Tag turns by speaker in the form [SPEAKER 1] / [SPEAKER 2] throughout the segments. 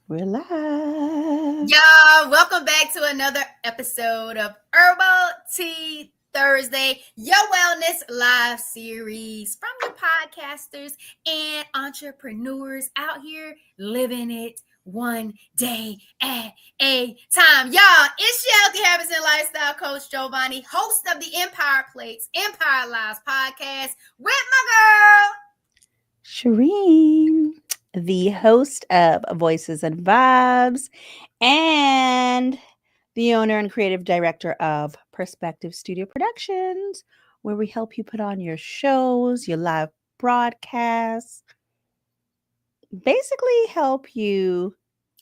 [SPEAKER 1] We're live.
[SPEAKER 2] Y'all, welcome back to another episode of Herbal Tea Thursday, your wellness live series from your podcasters and entrepreneurs out here living it one day at a time. Y'all, it's your healthy habits and lifestyle coach Giovanni, host of the Empire Plates, Empire Lives podcast with my girl
[SPEAKER 1] Shireen, the host of Voices and Vibes and the owner and creative director of Perspective Studio Productions, where we help you put on your shows, your live broadcasts, basically help you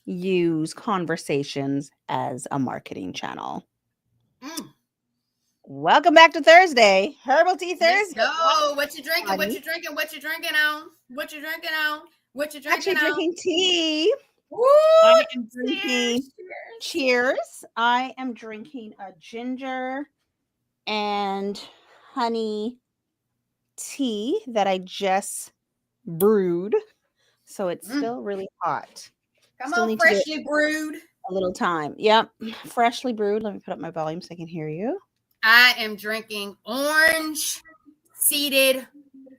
[SPEAKER 1] use conversations as a marketing channel. Welcome back to Thursday, Herbal Tea Thursday.
[SPEAKER 2] Let's go. What you drinking? What you drinking? What you drinking on? What you drinking on? What you drinking
[SPEAKER 1] Actually,
[SPEAKER 2] on?
[SPEAKER 1] drinking tea.
[SPEAKER 2] Woo!
[SPEAKER 1] I am drinking. Cheers! I am drinking a ginger and honey tea that I just brewed, so it's still really hot.
[SPEAKER 2] Come
[SPEAKER 1] still
[SPEAKER 2] on,
[SPEAKER 1] need
[SPEAKER 2] freshly brewed.
[SPEAKER 1] A little time. Yep, freshly brewed. Let me put up my volume so I can hear you.
[SPEAKER 2] I am drinking orange seeded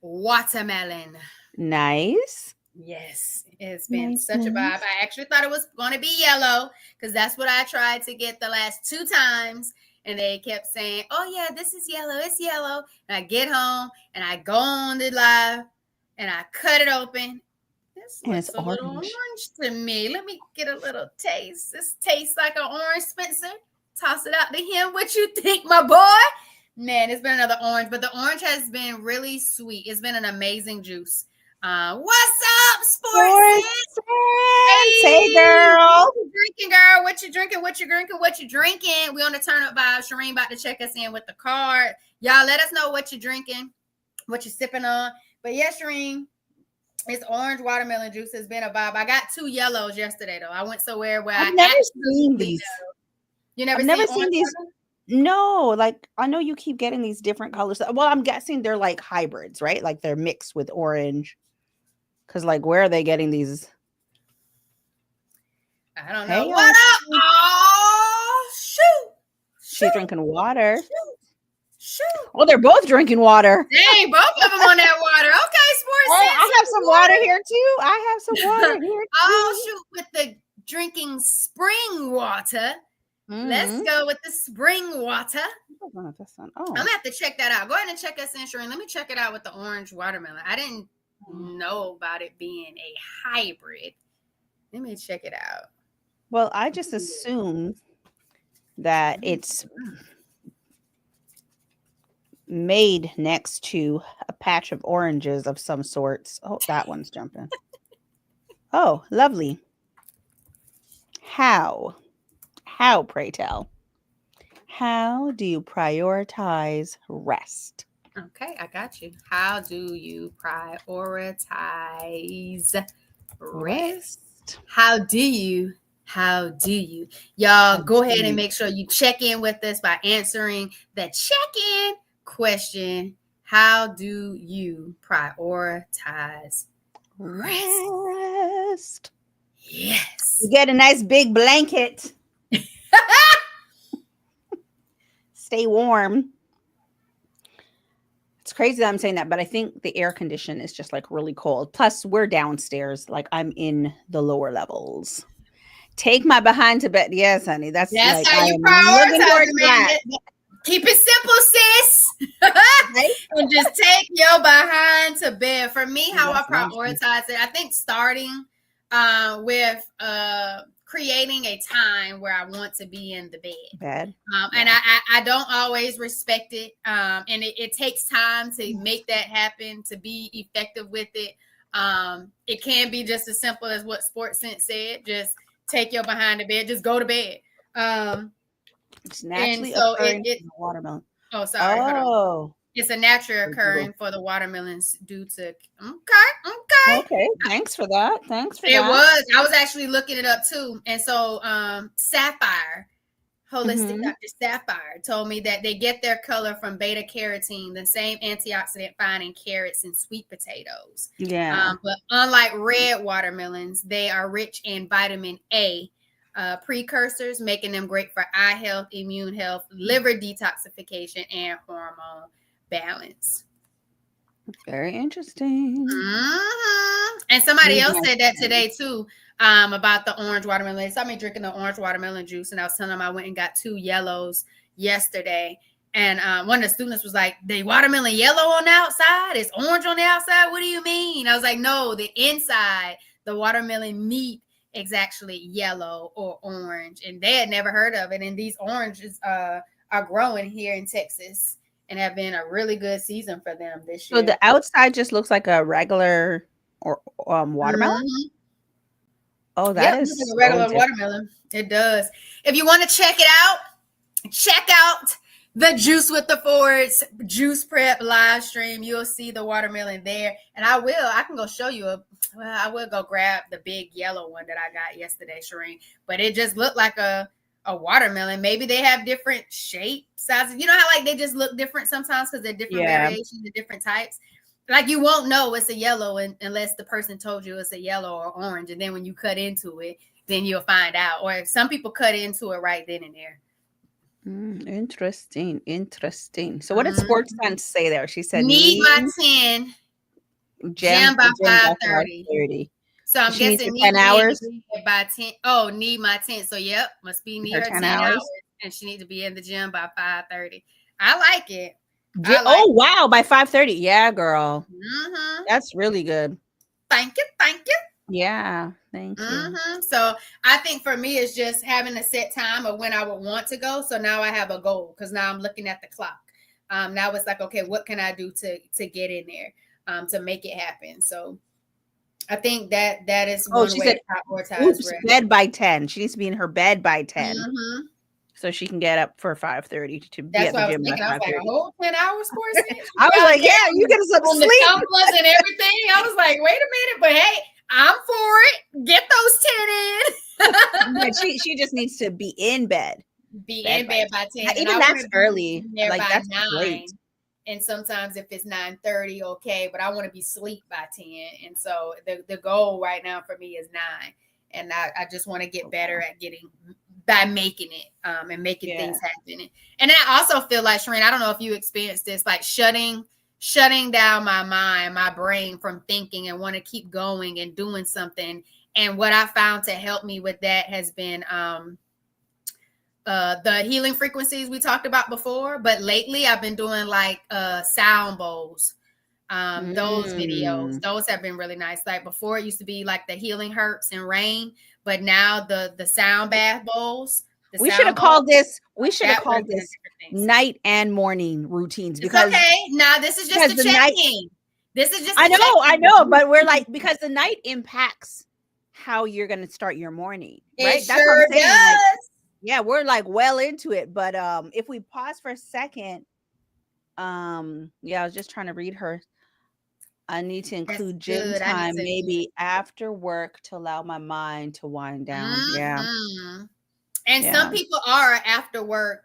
[SPEAKER 2] watermelon.
[SPEAKER 1] Nice.
[SPEAKER 2] Yes, it's been such a vibe. I actually thought it was going to be yellow because that's what I tried to get the last 2 times. And they kept saying, oh, yeah, this is yellow. It's yellow. And I get home and I go on the live and I cut it open. This looks a little orange to me. Let me get a little taste. This tastes like an orange, Spencer. Toss it out to him. What you think, my boy? Man, it's been another orange, but the orange has been really sweet. It's been an amazing juice. What's up, sports?
[SPEAKER 1] Hey, girl.
[SPEAKER 2] What you drinking, girl? What you drinking? What you drinking? What you drinking? We on the turn up vibe. Shireen about to check us in with the card. Y'all let us know what you're drinking, what you're sipping on. But yeah, Shireen, it's orange watermelon juice. Has been a vibe. I got 2 yellows yesterday though. I went somewhere where
[SPEAKER 1] I've never seen these.
[SPEAKER 2] You never
[SPEAKER 1] seen these. No, like I know you keep getting these different colors. Well, I'm guessing they're like hybrids, right? Like they're mixed with orange. Because, like, where are they getting these?
[SPEAKER 2] I don't know. What up? Oh, shoot.
[SPEAKER 1] She's drinking water.
[SPEAKER 2] Shoot.
[SPEAKER 1] Well, they're both drinking water.
[SPEAKER 2] Dang, both of them on that water. Okay, sports.
[SPEAKER 1] Hey, I have some water here, too. I have some water here, too.
[SPEAKER 2] Oh, shoot. With the drinking spring water. Let's go with the spring water.
[SPEAKER 1] I'm going
[SPEAKER 2] to have to check that out. Go ahead and check us in, Shireen. Let me check it out with the orange watermelon. I didn't know about it being a hybrid. Let me check it out.
[SPEAKER 1] Well, I just assume that it's made next to a patch of oranges of some sorts. Oh, that one's jumping. Oh, lovely. How, pray tell? How do you prioritize rest?
[SPEAKER 2] Okay, I got you. How do you prioritize rest? How do you? Y'all go ahead and make sure you check in with us by answering the check-in question. How do you prioritize rest? Yes.
[SPEAKER 1] You get a nice big blanket. Stay warm. It's crazy that I'm saying that, but I think the air condition is just like really cold. Plus, we're downstairs. Like I'm in the lower levels. Take my behind to bed. Yes, honey. That's like,
[SPEAKER 2] how you prioritize it. Keep it simple, sis. Right? And just take your behind to bed. For me, how I prioritize it, I think starting with creating a time where I want to be in the bed. And I don't always respect it. And it takes time to make that happen, to be effective with it. It can be just as simple as what Sports Sense said. Just take your behind to bed. Just go to bed.
[SPEAKER 1] It's naturally occurring in the watermelon.
[SPEAKER 2] Oh, sorry.
[SPEAKER 1] Oh.
[SPEAKER 2] It's a natural occurring for the watermelons due to
[SPEAKER 1] Okay. Thanks for that.
[SPEAKER 2] I was actually looking it up too. And so sapphire Holistic
[SPEAKER 1] Mhm.
[SPEAKER 2] Dr. Sapphire told me that they get their color from beta carotene, the same antioxidant found in carrots and sweet potatoes.
[SPEAKER 1] Yeah.
[SPEAKER 2] But unlike red watermelons, they are rich in vitamin A precursors, making them great for eye health, immune health, liver detoxification, and hormone balance.
[SPEAKER 1] Very interesting.
[SPEAKER 2] And somebody
[SPEAKER 1] Need
[SPEAKER 2] else
[SPEAKER 1] my
[SPEAKER 2] said that
[SPEAKER 1] friend.
[SPEAKER 2] today too, about the orange watermelon. They saw me drinking the orange watermelon juice, and I was telling them I went and got 2 yellows yesterday. And one of the students was like, "The watermelon yellow on the outside, it's orange on the outside. What do you mean?" I was like, "No, the inside, the watermelon meat is actually yellow or orange." And they had never heard of it. And these oranges are growing here in Texas and have been a really good season for them this
[SPEAKER 1] So
[SPEAKER 2] year.
[SPEAKER 1] the outside just looks like a regular or watermelon?
[SPEAKER 2] Mm-hmm.
[SPEAKER 1] Oh, that
[SPEAKER 2] Yep,
[SPEAKER 1] is
[SPEAKER 2] looks like a
[SPEAKER 1] so
[SPEAKER 2] regular
[SPEAKER 1] different.
[SPEAKER 2] watermelon. It does. If you want to check out the Juice with the Fords Juice Prep live stream. You'll see the watermelon there. And I can go show you I will go grab the big yellow one that I got yesterday, Shireen. But it just looked like a watermelon. Maybe they have different shape sizes. You know how like they just look different sometimes because they're different
[SPEAKER 1] Yeah.
[SPEAKER 2] variations and different types. Like you won't know it's a yellow unless the person told you it's a yellow or orange. And then when you cut into it, then you'll find out. Or if some people cut into it right then and there.
[SPEAKER 1] Interesting. So what did Sports Sense say there? She said
[SPEAKER 2] Need
[SPEAKER 1] need
[SPEAKER 2] by 10,
[SPEAKER 1] gym
[SPEAKER 2] gym by
[SPEAKER 1] by
[SPEAKER 2] 5:30.
[SPEAKER 1] 5:30.
[SPEAKER 2] So I'm
[SPEAKER 1] She needs her
[SPEAKER 2] guessing
[SPEAKER 1] 10
[SPEAKER 2] need be in
[SPEAKER 1] hours,
[SPEAKER 2] the gym by 10. Oh, need my 10. So yep, must be need
[SPEAKER 1] her
[SPEAKER 2] her
[SPEAKER 1] 10
[SPEAKER 2] 10 hours.
[SPEAKER 1] hours.
[SPEAKER 2] And she need to be in the gym by 5:30. I like it.
[SPEAKER 1] Oh, wow, by 5:30. Yeah, girl.
[SPEAKER 2] Mm-hmm.
[SPEAKER 1] That's really good.
[SPEAKER 2] Thank you.
[SPEAKER 1] Yeah, thank you.
[SPEAKER 2] So I think for me, it's just having a set time of when I would want to go. So now I have a goal because now I'm looking at the clock. Now it's like, okay, what can I do to get in there to make it happen? So I think that is
[SPEAKER 1] Oh,
[SPEAKER 2] one
[SPEAKER 1] she
[SPEAKER 2] way
[SPEAKER 1] said,
[SPEAKER 2] to prioritize
[SPEAKER 1] oops,
[SPEAKER 2] rest.
[SPEAKER 1] bed by 10. She needs to be in her bed by 10
[SPEAKER 2] Mm-hmm.
[SPEAKER 1] so she can get up for 5:30 to be
[SPEAKER 2] That's
[SPEAKER 1] at
[SPEAKER 2] what
[SPEAKER 1] the
[SPEAKER 2] I was
[SPEAKER 1] gym by
[SPEAKER 2] thinking. I was like, a
[SPEAKER 1] 5:30.
[SPEAKER 2] whole 10 hours for a
[SPEAKER 1] I was like, yeah, you get some
[SPEAKER 2] on the
[SPEAKER 1] sleep.
[SPEAKER 2] tumblers and everything. I was like, wait a minute, but hey, I'm for it. Get those 10 in.
[SPEAKER 1] Yeah, she just needs to be in bed.
[SPEAKER 2] Be in bed by 10. And
[SPEAKER 1] Even
[SPEAKER 2] I want
[SPEAKER 1] that's
[SPEAKER 2] to be
[SPEAKER 1] early.
[SPEAKER 2] there
[SPEAKER 1] Like,
[SPEAKER 2] by
[SPEAKER 1] that's
[SPEAKER 2] 9.
[SPEAKER 1] great.
[SPEAKER 2] And sometimes if it's 9:30, okay, but I want to be asleep by 10. And so the goal right now for me is 9. And I just want to get better at getting by making it and making things happen. And I also feel like, Shireen, I don't know if you experienced this, like shutting down my mind, my brain from thinking and want to keep going and doing something. And what I found to help me with that has been the healing frequencies we talked about before, but lately I've been doing like sound bowls. Those videos, those have been really nice. Like before, it used to be like the healing herbs and rain, but now the sound bath bowls.
[SPEAKER 1] We should have called this. We should have called this night and morning routines because
[SPEAKER 2] it's okay. Now this is just a check-in. This is just.
[SPEAKER 1] I know, but we're like because the night impacts how you're going to start your morning, right?
[SPEAKER 2] It sure does.
[SPEAKER 1] Like, yeah, we're like well into it, but if we pause for a second, yeah, I was just trying to read her. I need to include gym time maybe after work to allow my mind to wind down. Yeah.
[SPEAKER 2] And some people are after work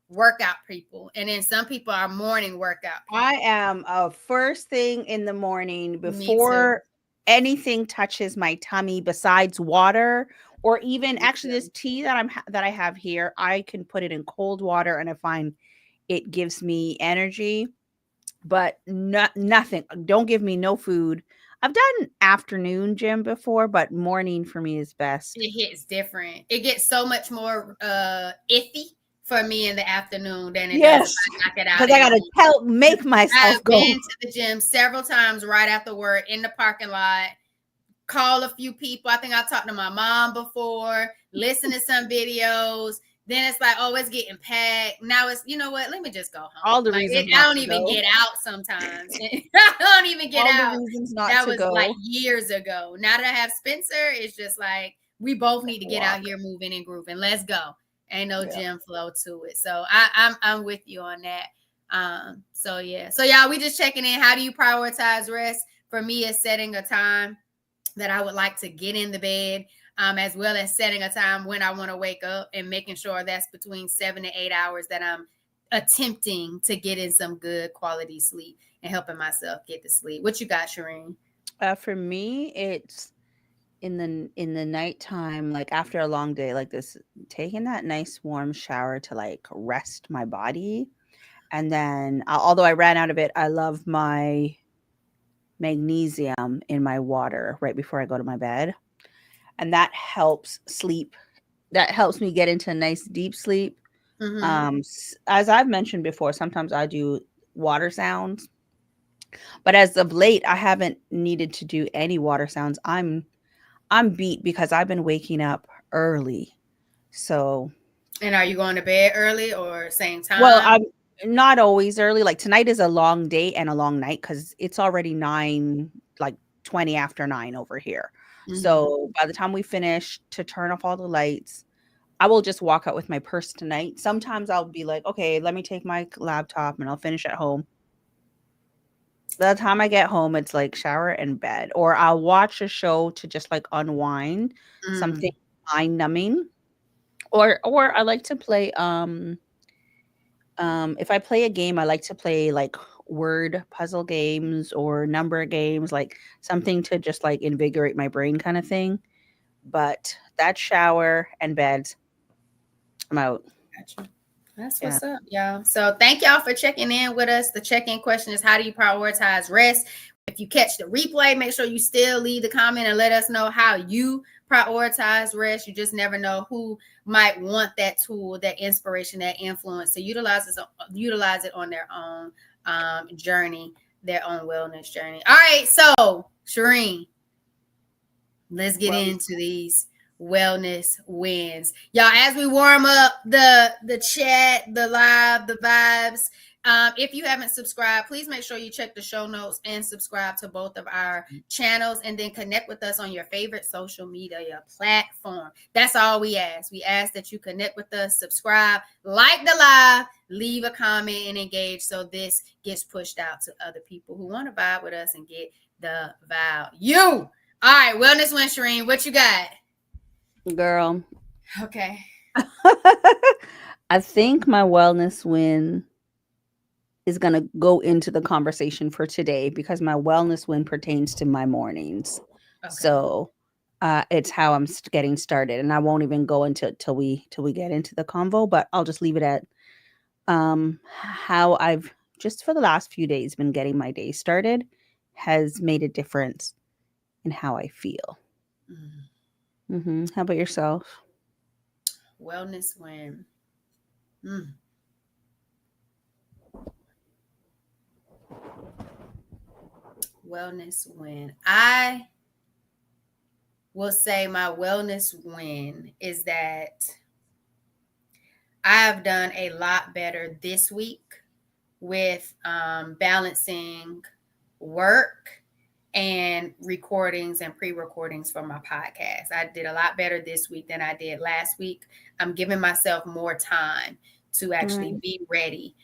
[SPEAKER 2] workout people, and then some people are morning workout people.
[SPEAKER 1] I am a first thing in the morning before anything touches my tummy besides water or even actually this tea that I have here. I can put it in cold water and I find it gives me energy, but nothing. Don't give me no food. I've done afternoon gym before, but morning for me is best.
[SPEAKER 2] It hits different. It gets so much more iffy for me in the afternoon than it does if I knock it out.
[SPEAKER 1] Because I gotta make myself go.
[SPEAKER 2] I've been to the gym several times right after work in the parking lot. Call a few people. I think I talked to my mom before. Listen to some videos. Then it's like, oh, it's getting packed. Now it's, you know what? Let me just go home.
[SPEAKER 1] All the reasons
[SPEAKER 2] I don't even get out sometimes. I don't even get out.
[SPEAKER 1] All the reasons not
[SPEAKER 2] that
[SPEAKER 1] to
[SPEAKER 2] was
[SPEAKER 1] go.
[SPEAKER 2] like years ago. Now that I have Spencer, it's just like we both need to get out here moving and grooving. Let's go. Ain't no gym flow to it. So I'm with you on that. So y'all, we just checking in. How do you prioritize rest? For me, it's setting a time that I would like to get in the bed, as well as setting a time when I want to wake up and making sure that's between 7 to 8 hours that I'm attempting to get in some good quality sleep and helping myself get to sleep. What you got, Shireen?
[SPEAKER 1] For me, it's in the nighttime, like after a long day like this, taking that nice warm shower to like rest my body. And then, although I ran out of it, I love my magnesium in my water right before I go to my bed. And that helps sleep. That helps me get into a nice deep sleep.
[SPEAKER 2] Mm-hmm.
[SPEAKER 1] As I've mentioned before, sometimes I do water sounds, but as of late, I haven't needed to do any water sounds. I'm beat because I've been waking up early. So,
[SPEAKER 2] And are you going to bed early or same
[SPEAKER 1] well,
[SPEAKER 2] time?
[SPEAKER 1] I'm not always early. Like tonight is a long day and a long night because it's already 9, like 20 after 9 over here.
[SPEAKER 2] Mm-hmm.
[SPEAKER 1] So by the time we finish to turn off all the lights, I will just walk out with my purse tonight. Sometimes I'll be like, okay, let me take my laptop and I'll finish at home. By the time I get home, it's like shower and bed, or I'll watch a show to just like unwind, something
[SPEAKER 2] Mm.
[SPEAKER 1] mind numbing, or I like to play if I play a game, I like to play like word puzzle games or number games, like something to just like invigorate my brain kind of thing. But that shower and bed, I'm out.
[SPEAKER 2] Gotcha. That's
[SPEAKER 1] Yeah.
[SPEAKER 2] what's up, y'all. So thank y'all for checking in with us. The check-in question is, how do you prioritize rest? If you catch the replay, make sure you still leave the comment and let us know how you prioritize rest. You just never know who might want that tool, that inspiration, that influence to utilize it on their own journey, their own wellness journey. All right, so Shireen, let's get
[SPEAKER 1] Well,
[SPEAKER 2] into these wellness wins, y'all, as we warm up the chat, the live, the vibes. If you haven't subscribed, please make sure you check the show notes and subscribe to both of our channels, and then connect with us on your favorite social media platform. That's all we ask. We ask that you connect with us, subscribe, like the live, leave a comment, and engage, so this gets pushed out to other people who want to vibe with us and get the value. All right, wellness win, Shireen. What you got?
[SPEAKER 1] girl,
[SPEAKER 2] Okay.
[SPEAKER 1] I think my wellness win is going to go into the conversation for today because my wellness win pertains to my mornings.
[SPEAKER 2] Okay.
[SPEAKER 1] So, it's how I'm getting started, and I won't even go into till we get into the convo, but I'll just leave it at how I've just for the last few days been getting my day started has made a difference in how I feel. How about yourself?
[SPEAKER 2] Wellness win. Mm. Wellness win. I will say my wellness win is that I've done a lot better this week with balancing work and recordings and pre-recordings for my podcast. I did a lot better this week than I did last week. I'm giving myself more time to actually
[SPEAKER 1] Right.
[SPEAKER 2] be ready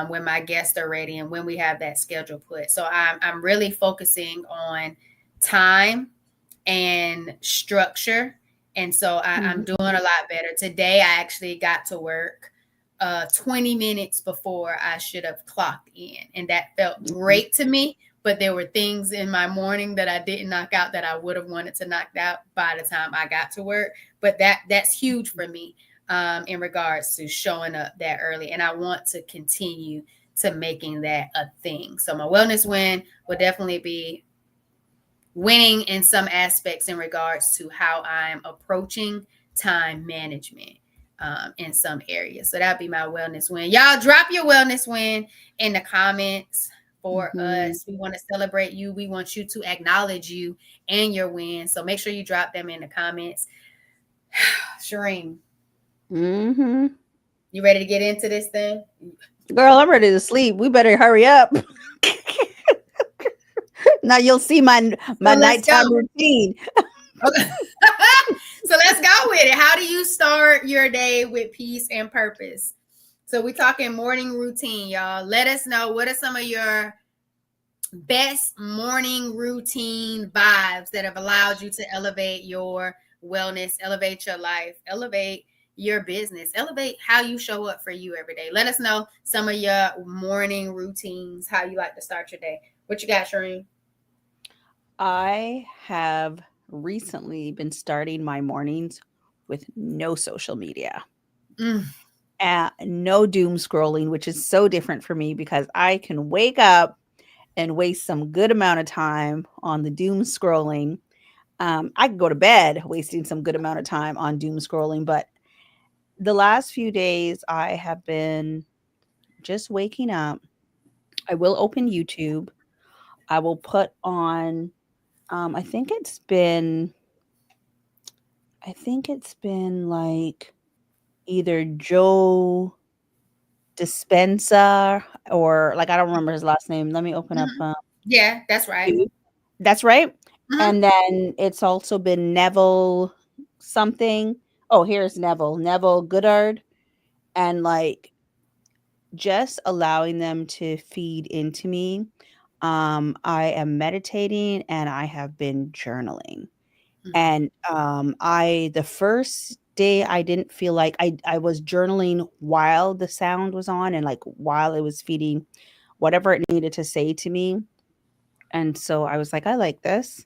[SPEAKER 2] when my guests are ready and when we have that schedule put. So I'm really focusing on time and structure. And so I'm doing
[SPEAKER 1] Mhm.
[SPEAKER 2] a lot better. Today, I actually got to work 20 minutes before I should have clocked in. And that felt
[SPEAKER 1] Mhm.
[SPEAKER 2] great to me. But there were things in my morning that I didn't knock out that I would have wanted to knock out by the time I got to work. But that's huge for me in regards to showing up that early. And I want to continue to making that a thing. So my wellness win will definitely be winning in some aspects in regards to how I'm approaching time management in some areas. So that'd be my wellness win. Y'all drop your wellness win in the comments for
[SPEAKER 1] Mhm.
[SPEAKER 2] us. We want to celebrate you. We want you to acknowledge you and your wins. So make sure you drop them in the comments. Shireen,
[SPEAKER 1] Mhm.
[SPEAKER 2] you ready to get into this thing?
[SPEAKER 1] Girl, I'm ready to sleep. We better hurry up. Now you'll see
[SPEAKER 2] So
[SPEAKER 1] my
[SPEAKER 2] let's
[SPEAKER 1] nighttime
[SPEAKER 2] go.
[SPEAKER 1] routine.
[SPEAKER 2] Okay. So let's go with it. How do you start your day with peace and purpose? So we're talking morning routine, y'all. Let us know, what are some of your best morning routine vibes that have allowed you to elevate your wellness, elevate your life, elevate your business, elevate how you show up for you every day. Let us know some of your morning routines, how you like to start your day. What you got, Shireen?
[SPEAKER 1] I have recently been starting my mornings with no social media.
[SPEAKER 2] Mm,
[SPEAKER 1] No doom scrolling, which is so different for me because I can wake up and waste some good amount of time on the doom scrolling. I could go to bed wasting some good amount of time on doom scrolling, but the last few days I have been just waking up. I will open YouTube. I will put on I think it's been like either Joe Dispenza or like I don't remember his last name. Let me open up
[SPEAKER 2] mhm. Yeah, that's right.
[SPEAKER 1] YouTube. That's right.
[SPEAKER 2] Hmm.
[SPEAKER 1] And then it's also been Neville something. Oh, here's Neville. Neville Goddard. And like just allowing them to feed into me. I am meditating and I have been journaling. And I the first day I didn't feel like I was journaling while the sound was on and like while it was feeding whatever it needed to say to me. And so I was like, I like this.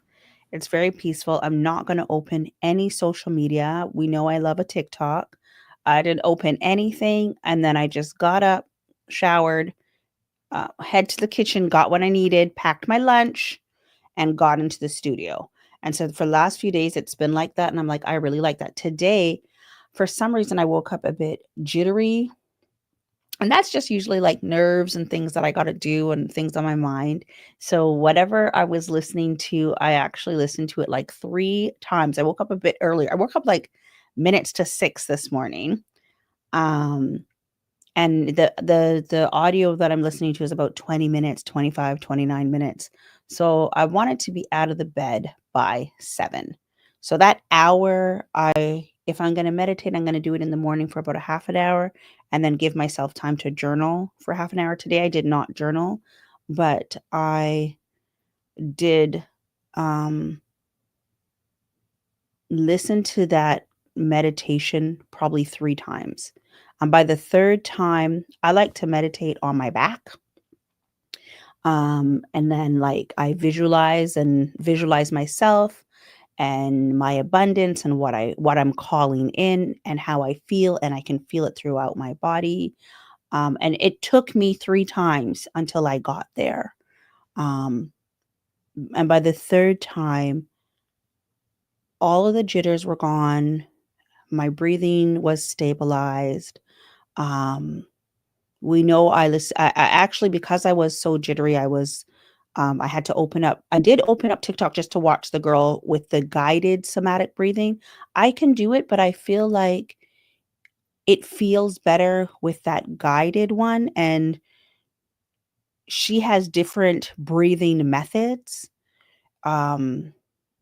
[SPEAKER 1] It's very peaceful. I'm not going to open any social media. We know I love a TikTok. I didn't open anything. And then I just got up, showered, head to the kitchen, got what I needed, packed my lunch, and got into the studio. And so for the last few days, it's been like that. And I'm like, I really like that. Today, for some reason, I woke up a bit jittery. And that's just usually like nerves and things that I got to do and things on my mind. So, whatever I was listening to, I actually listened to it like 3 times. I woke up a bit earlier. I woke up like minutes to 6 this morning. Um, and the audio that I'm listening to is about 20 minutes, 25, 29 minutes. So I wanted to be out of the bed by 7. So that hour, I if I'm going to meditate, I'm going to do it in the morning for about a half an hour and then give myself time to journal for half an hour. Today I did not journal, but I did um listen to that meditation probably 3 times. By the 3rd time, I like to meditate on my back. And then like I visualize myself and my abundance and what I'm calling in and how I feel and I can feel it throughout my body. And it took me 3 times until I got there. Um, and by the 3rd time, all of the jitters were gone. My breathing was stabilized. Um, we know I actually because I was so jittery, I had to open up I did open up TikTok just to watch the girl with the guided somatic breathing. I can do it, but I feel like it feels better with that guided one, and she has different breathing methods. Um,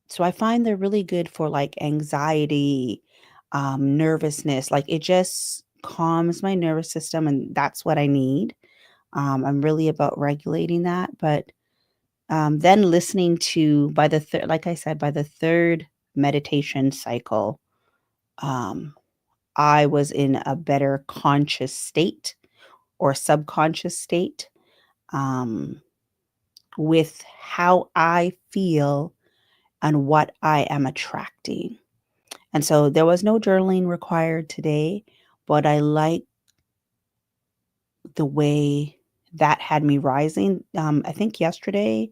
[SPEAKER 1] so I find they're really good for, like, anxiety, nervousness, like, it just calms my nervous system, and that's what I need. I'm really about regulating that, but, then listening to by the third, like I said, by the 3rd meditation cycle, um, I was in a better conscious state or subconscious state, um, with how I feel and what I am attracting. And so there was no journaling required today, but I like the way that had me rising. I think yesterday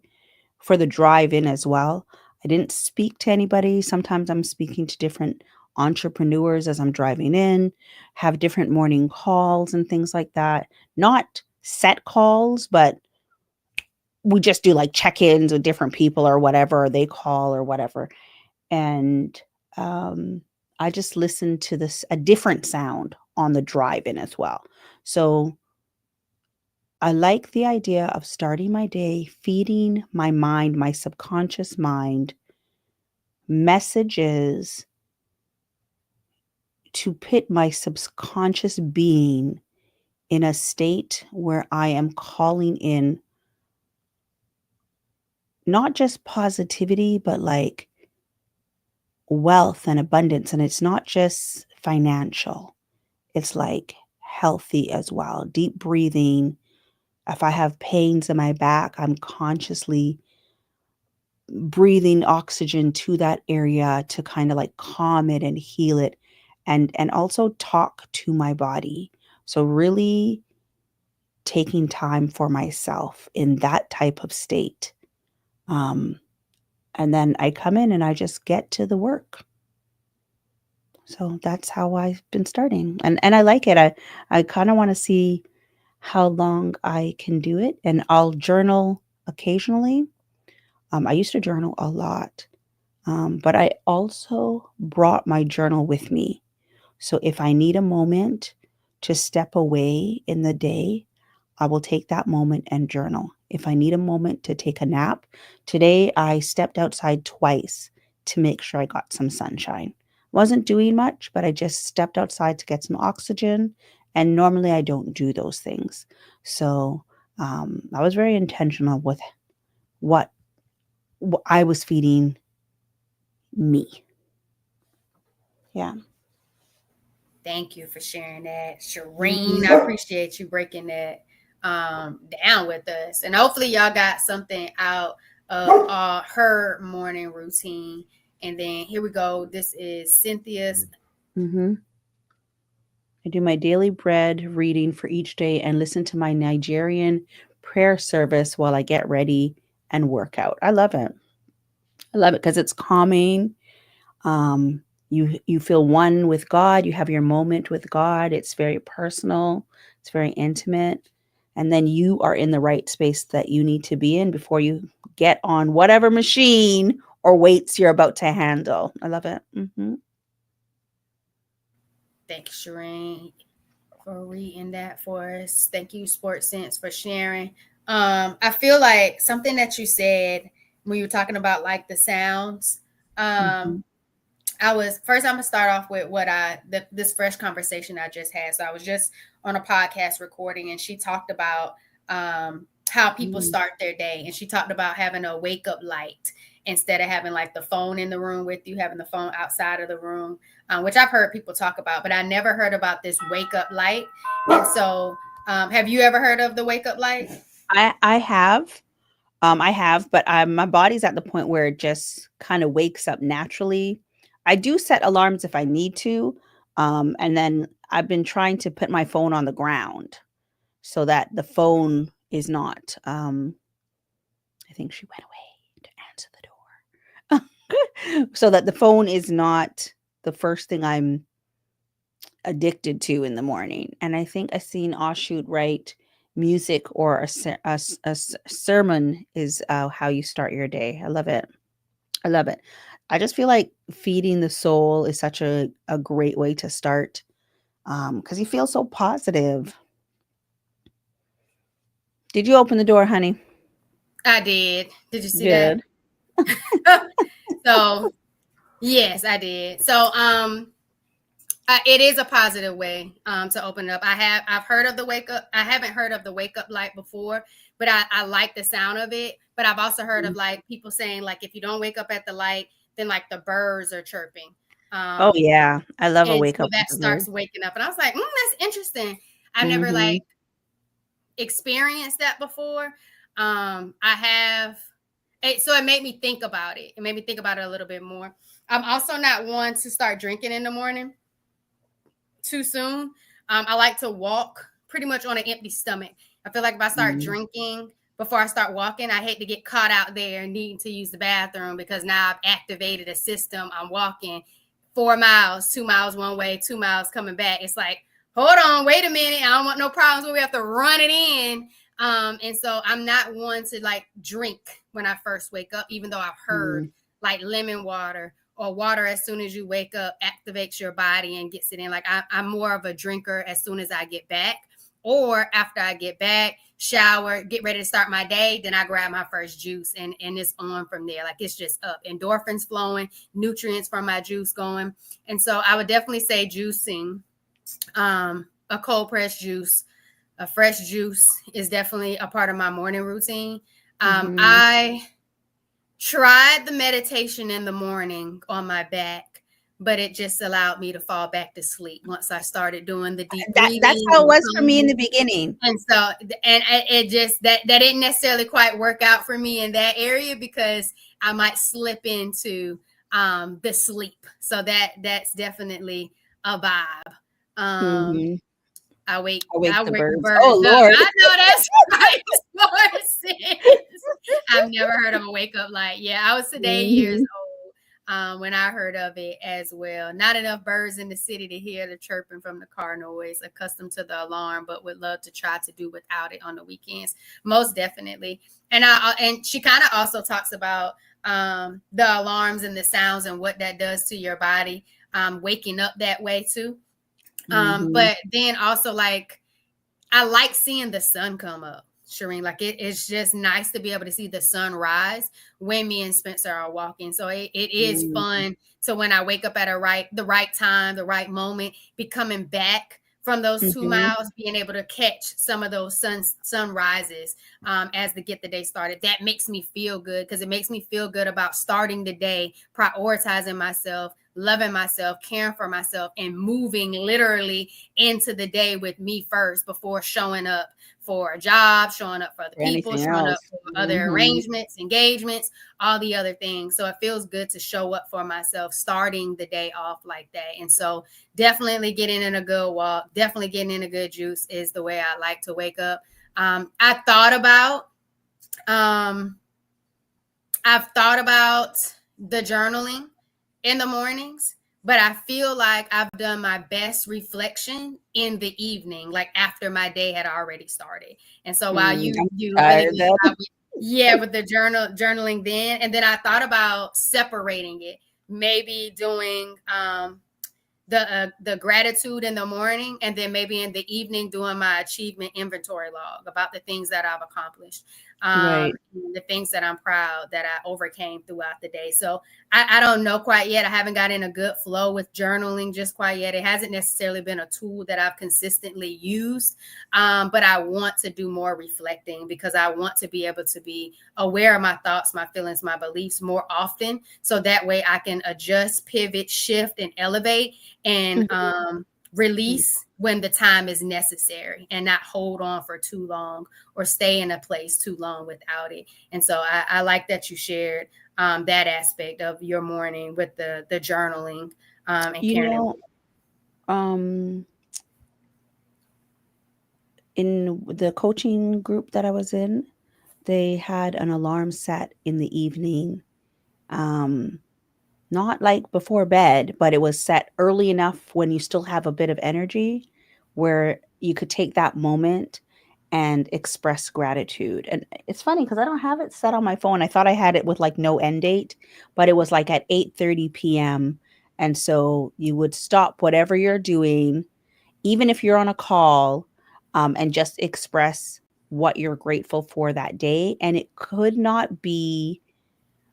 [SPEAKER 1] for the drive in as well, I didn't speak to anybody. Sometimes I'm speaking to different entrepreneurs as I'm driving in, have different morning calls and things like that. Not set calls, but we just do like check ins with different people or whatever, or they call or whatever. And um, I just listened to this a different sound on the drive in as well. So I like the idea of starting my day feeding my mind, my subconscious mind, messages to put my subconscious being in a state where I am calling in not just positivity, but like wealth and abundance. And it's not just financial, it's like healthy as well. Deep breathing. If I have pains in my back, I'm consciously breathing oxygen to that area to kind of like calm it and heal it, and also talk to my body. So really taking time for myself in that type of state. Um, and then I come in and I just get to the work. So that's how I've been starting. And I like it. I kind of want to see how long I can do it, and I'll journal occasionally. I used to journal a lot. But I also brought my journal with me. So if I need a moment to step away in the day, I will take that moment and journal. If I need a moment to take a nap, today I stepped outside twice to make sure I got some sunshine. Wasn't doing much, but I just stepped outside to get some oxygen. And normally I don't do those things. So I was very intentional with what I was feeding me. Yeah.
[SPEAKER 2] Thank you for sharing that, Shireen.
[SPEAKER 1] Mhm.
[SPEAKER 2] I appreciate you breaking that down with us. And hopefully y'all got something out of her morning routine. And then here we go. This is Cynthia's.
[SPEAKER 1] Mhm. I do my daily bread reading for each day and listen to my Nigerian prayer service while I get ready and work out. I love it. I love it because it's calming. You feel one with God. You have your moment with God. It's very personal. It's very intimate. And then you are in the right space that you need to be in before you get on whatever machine or weights you're about to handle. I love it.
[SPEAKER 2] Thank you, Shireen, for reading that for us. Thank you, Sports Sense, for sharing. I feel like something that you said when you were talking about like the sounds. Um,
[SPEAKER 1] Mhm.
[SPEAKER 2] I'm gonna start off with this fresh conversation I just had. So I was just on a podcast recording, and she talked about how people
[SPEAKER 1] Mhm.
[SPEAKER 2] start their day, and she talked about having a wake up light instead of having like the phone in the room with you, having the phone outside of the room, which I've heard people talk about, but I never heard about this wake up light. And so, have you ever heard of the wake up light?
[SPEAKER 1] I have. I have, but my body's at the point where it just kind of wakes up naturally. I do set alarms if I need to, and then I've been trying to put my phone on the ground so that the phone is not. I think she went away to answer the door, so that the phone is not the first thing I'm addicted to in the morning. And I think I seen Offshoot write music or a sermon is how you start your day. I love it. I love it. I just feel like feeding the soul is such a great way to start because you feel so positive. Did you open the door, honey?
[SPEAKER 2] I did. Did you see that?
[SPEAKER 1] Good.
[SPEAKER 2] So yes, I did. So it is a positive way to open it up. I've heard of the wake up. I haven't heard of the wake up light before, but I like the sound of it. But I've also heard of like people saying like if you don't wake up at the light, then like the birds are chirping.
[SPEAKER 1] Oh
[SPEAKER 2] Um,
[SPEAKER 1] yeah, I love a
[SPEAKER 2] and
[SPEAKER 1] wake
[SPEAKER 2] so
[SPEAKER 1] up with
[SPEAKER 2] that
[SPEAKER 1] the
[SPEAKER 2] starts
[SPEAKER 1] bird.
[SPEAKER 2] waking up. And I was like, that's interesting. I've never
[SPEAKER 1] Mm-hmm.
[SPEAKER 2] like experienced that before. I have so it made me think about it. It made me think about it a little bit more. I'm also not one to start drinking in the morning too soon. I like to walk pretty much on an empty stomach. I feel like if I start
[SPEAKER 1] Mm-hmm.
[SPEAKER 2] drinking before I start walking, I hate to get caught out there needing to use the bathroom because now I've activated a system. I'm walking 4 miles, 2 miles one way, 2 miles coming back. It's like, hold on, wait a minute. I don't want no problems when we have to run it in. And so I'm not one to like drink when I first wake up, even though I've heard like lemon water or water as soon as you wake up activates your body and gets it in. Like I'm more of a drinker as soon as I get back, or after I get back, shower, get ready to start my day, then I grab my first juice and it's on from there. Like it's just up, endorphins flowing, nutrients from my juice going. And so I would definitely say juicing, a cold pressed juice, a fresh juice is definitely a part of my morning routine.
[SPEAKER 1] Mm-hmm.
[SPEAKER 2] I tried the meditation in the morning on my back, but it just allowed me to fall back to sleep once I started doing the deep
[SPEAKER 1] That's
[SPEAKER 2] breathing
[SPEAKER 1] how it
[SPEAKER 2] and
[SPEAKER 1] was for me in the
[SPEAKER 2] calming.
[SPEAKER 1] beginning.
[SPEAKER 2] And so, it just that didn't necessarily quite work out for me in that area because I might slip into the sleep. So that's definitely a vibe. Um,
[SPEAKER 1] Mhm.
[SPEAKER 2] I wake
[SPEAKER 1] Awake
[SPEAKER 2] I
[SPEAKER 1] the
[SPEAKER 2] wake the
[SPEAKER 1] birds. Oh,
[SPEAKER 2] birds up.
[SPEAKER 1] Lord.
[SPEAKER 2] I know that's right. Sources. I've never heard of a wake up light. Yeah, I was today years
[SPEAKER 1] Mhm.
[SPEAKER 2] old when I heard of it as well. Not enough birds in the city to hear the chirping from the car noise, accustomed to the alarm, but would love to try to do without it on the weekends. Most definitely. And she kind of also talks about the alarms and the sounds and what that does to your body, waking up that way too.
[SPEAKER 1] Mhm.
[SPEAKER 2] But then also like I like seeing the sun come up, Shireen. Like it's just nice to be able to see the sun rise when me and Spencer are walking. So it is
[SPEAKER 1] Mhm.
[SPEAKER 2] fun. So when I wake up at the right time, the right moment, be coming back from those two
[SPEAKER 1] Mhm.
[SPEAKER 2] miles, being able to catch some of those sunrises as to get the day started. That makes me feel good because it makes me feel good about starting the day, prioritizing myself, loving myself, caring for myself, and moving literally into the day with me first before showing up for a job, showing up for other
[SPEAKER 1] Or
[SPEAKER 2] people,
[SPEAKER 1] anything
[SPEAKER 2] showing up
[SPEAKER 1] else.
[SPEAKER 2] for other
[SPEAKER 1] Mhm.
[SPEAKER 2] arrangements, engagements, all the other things. So it feels good to show up for myself, starting the day off like that. And so definitely getting in a good walk, definitely getting in a good juice is the way I like to wake up. I thought about um, I've thought about the journaling in the mornings, but I feel like I've done my best reflection in the evening, like after my day had already started. And so while
[SPEAKER 1] I'm
[SPEAKER 2] you really
[SPEAKER 1] tired
[SPEAKER 2] good
[SPEAKER 1] though.
[SPEAKER 2] job with, yeah, with the journaling then, and then I thought about separating it, maybe doing the gratitude in the morning, and then maybe in the evening doing my achievement inventory log about the things that I've accomplished,
[SPEAKER 1] Right.
[SPEAKER 2] the things that I'm proud that I overcame throughout the day. So I don't know quite yet. I haven't got in a good flow with journaling just quite yet. It hasn't necessarily been a tool that I've consistently used, but I want to do more reflecting because I want to be able to be aware of my thoughts, my feelings, my beliefs more often, so that way I can adjust, pivot, shift, and elevate and release when the time is necessary and not hold on for too long or stay in a place too long without it. And so I like that you shared that aspect of your morning with the journaling and
[SPEAKER 1] You
[SPEAKER 2] carrying it.
[SPEAKER 1] know, um, in the coaching group that I was in, they had an alarm set in the evening. Um, Not like before bed, but it was set early enough when you still have a bit of energy where you could take that moment and express gratitude. And it's funny because I don't have it set on my phone. I thought I had it with like no end date, but it was like at 8:30 p.m. And so you would stop whatever you're doing, even if you're on a call, and just express what you're grateful for that day. And it could not be,